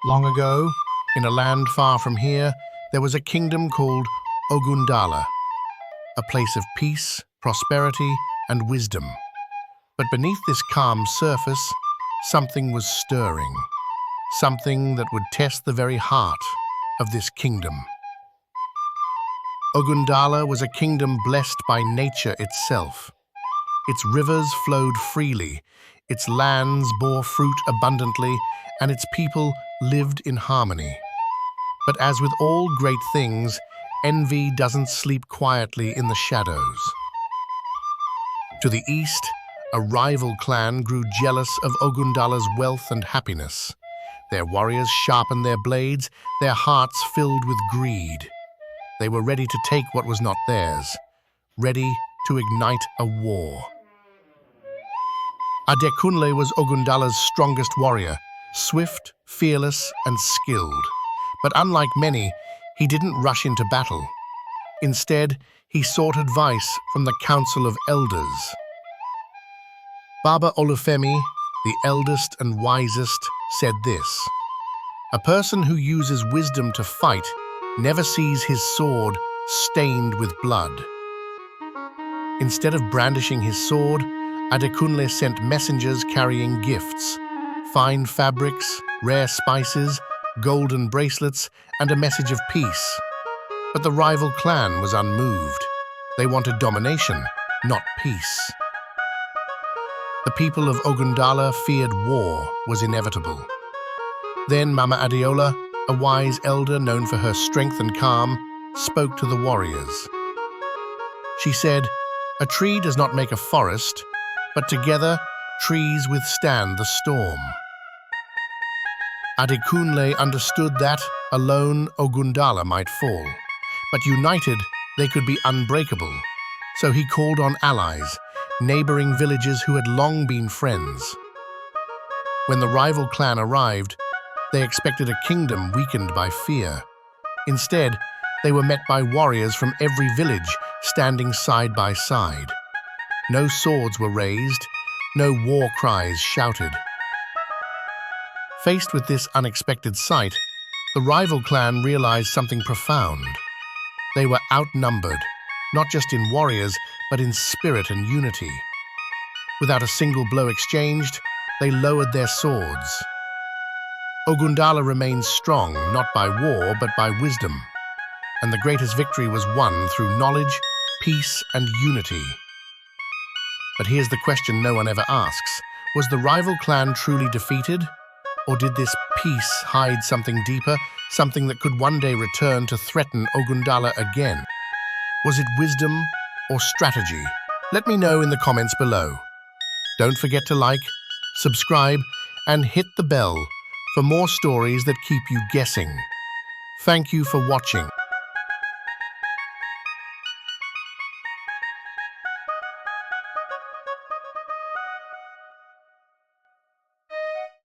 Long ago, in a land far from here, there was a kingdom called Ogundala, a place of peace, prosperity, and wisdom. But beneath this calm surface, something was stirring, something that would test the very heart of this kingdom. Ogundala was a kingdom blessed by nature itself. Its rivers flowed freely, its lands bore fruit abundantly, and its people lived in harmony. But as with all great things, envy doesn't sleep quietly in the shadows. To the east, a rival clan grew jealous of Ogundala's wealth and happiness. Their warriors sharpened their blades, their hearts filled with greed. They were ready to take what was not theirs, ready to ignite a war. Adekunle was Ogundala's strongest warrior, swift, fearless, and skilled. But unlike many, he didn't rush into battle. Instead, he sought advice from the Council of Elders. Baba Olufemi, the eldest and wisest, said this: "A person who uses wisdom to fight never sees his sword stained with blood." Instead of brandishing his sword, Adekunle sent messengers carrying gifts: fine fabrics, rare spices, golden bracelets, and a message of peace. But the rival clan was unmoved. They wanted domination, not peace. The people of Ogundala feared war was inevitable. Then Mama Adeola, a wise elder known for her strength and calm, spoke to the warriors. She said, "A tree does not make a forest, but together trees withstand the storm." Adekunle understood that alone Ogundala might fall, but united they could be unbreakable. So he called on allies, neighboring villages who had long been friends. When the rival clan arrived, they expected a kingdom weakened by fear. Instead, they were met by warriors from every village standing side by side. No swords were raised, no war cries shouted. Faced with this unexpected sight, the rival clan realized something profound. They were outnumbered, not just in warriors, but in spirit and unity. Without a single blow exchanged, they lowered their swords. Ogundala remained strong, not by war, but by wisdom. And the greatest victory was won through knowledge, peace, and unity. But here's the question no one ever asks. Was the rival clan truly defeated? Or did this peace hide something deeper, something that could one day return to threaten Ogundala again? Was it wisdom or strategy? Let me know in the comments below. Don't forget to like, subscribe, and hit the bell for more stories that keep you guessing. Thank you for watching.